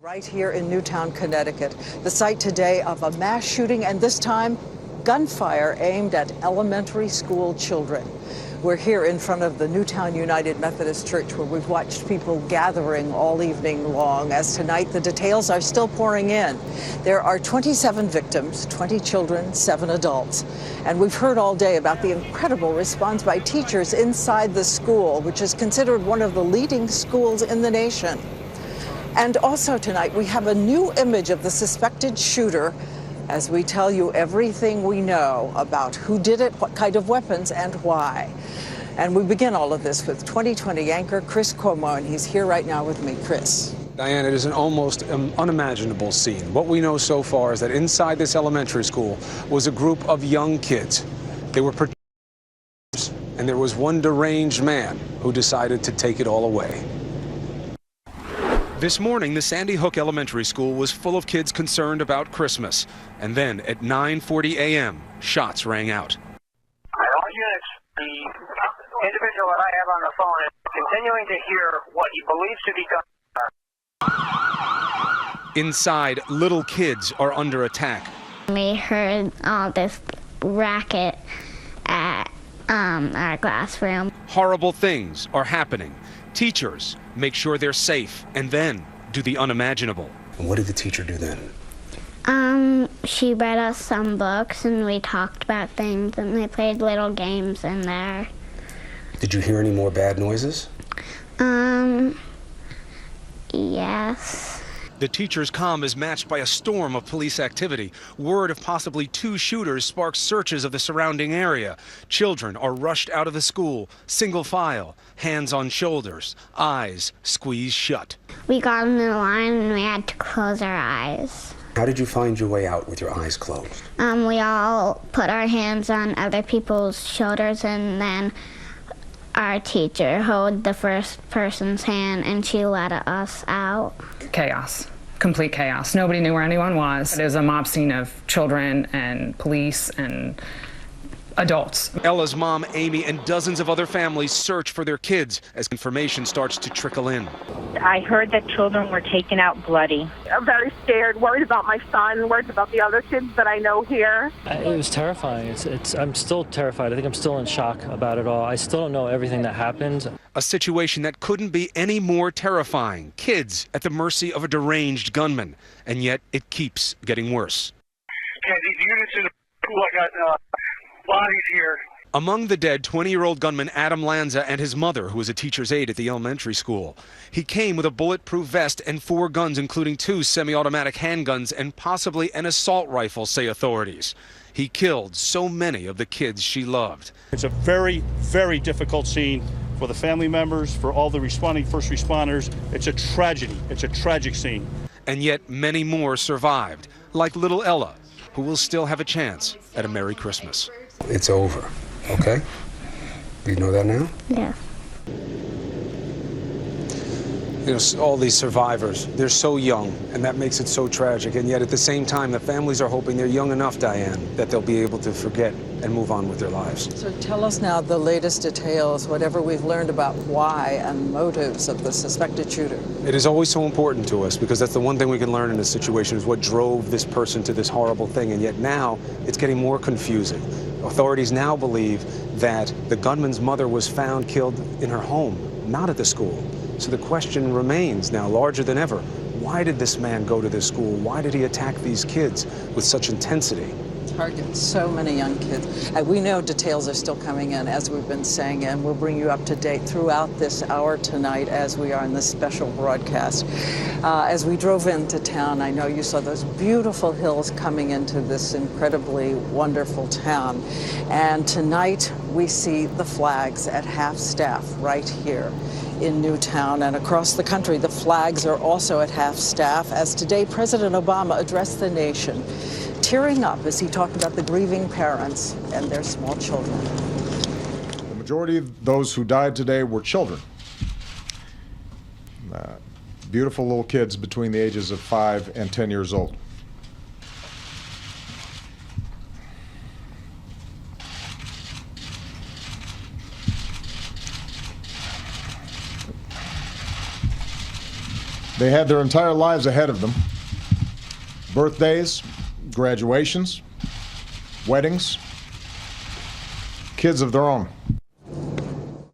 Right here in Newtown, Connecticut, the site today of a mass shooting, and this time gunfire aimed at elementary school children. We're here in front of the Newtown United Methodist Church, where we've watched people gathering all evening long, as tonight the details are still pouring in. There are 27 victims, 20 children, 7 adults. And we've heard all day about the incredible response by teachers inside the school, which is considered one of the leading schools in the nation. And also tonight, we have a new image of the suspected shooter as we tell you everything we know about who did it, what kind of weapons, and why. And we begin all of this with 2020 anchor Chris Cuomo, and he's here right now with me. Chris. Diane, it is an almost unimaginable scene. What we know so far is that inside this elementary school was a group of young kids. They were protectors, and there was one deranged man who decided to take it all away. This morning, the Sandy Hook Elementary School was full of kids concerned about Christmas. And then at 9:40 a.m., shots rang out. All units, the individual that I have on the phone is continuing to hear what he believes to be gunfire. Inside, little kids are under attack. We heard all this racket at our classroom. Horrible things are happening. Teachers make sure they're safe and then do the unimaginable. And what did the teacher do then? She read us some books and we talked about things and they played little games in there. Did you hear any more bad noises? Yes. The teacher's calm is matched by a storm of police activity. Word of possibly 2 shooters sparks searches of the surrounding area. Children are rushed out of the school, single file, hands on shoulders, eyes squeezed shut. We got in the line and we had to close our eyes. How did you find your way out with your eyes closed? We all put our hands on other people's shoulders, and then our teacher held the first person's hand and she let us out. Chaos, complete chaos. Nobody knew where anyone was. It was a mob scene of children and police and adults. Ella's mom, Amy, and dozens of other families search for their kids as information starts to trickle in. I heard that children were taken out bloody. I'm very scared, worried about my son, worried about the other kids that I know here. It was terrifying. I'm still terrified. I think I'm still in shock about it all. I still don't know everything that happened. A situation that couldn't be any more terrifying. Kids at the mercy of a deranged gunman. And yet it keeps getting worse. Okay, these units in the school, I got bodies here. Among the dead, 20-year-old gunman Adam Lanza and his mother, who was a teacher's aide at the elementary school. He came with a bulletproof vest and 4 guns, including 2 semi-automatic handguns and possibly an assault rifle, say authorities. He killed so many of the kids she loved. It's a very, very difficult scene for the family members, for all the responding first responders. It's a tragedy. It's a tragic scene. And yet many more survived, like little Ella, who will still have a chance at a Merry Christmas. It's over, okay? You know that now? Yeah. You know, all these survivors, they're so young, and that makes it so tragic. And yet at the same time, the families are hoping they're young enough, Diane, that they'll be able to forget and move on with their lives. So tell us now the latest details, whatever we've learned about why and motives of the suspected shooter. It is always so important to us, because that's the one thing we can learn in this situation, is what drove this person to this horrible thing. And yet now it's getting more confusing. Authorities now believe that the gunman's mother was found killed in her home, not at the school. So the question remains now larger than ever. Why did this man go to this school? Why did he attack these kids with such intensity? Target so many young kids. We know details are still coming in, as we've been saying, and we'll bring you up to date throughout this hour tonight as we are in this special broadcast. As we drove into town, I know you saw those beautiful hills coming into this incredibly wonderful town. And tonight we see the flags at half-staff right here in Newtown, and across the country the flags are also at half-staff, as today President Obama addressed the nation, tearing up as he talked about the grieving parents and their small children. The majority of those who died today were children. Beautiful little kids between the ages of 5 and 10 years old. They had their entire lives ahead of them. Birthdays, graduations, weddings, kids of their own.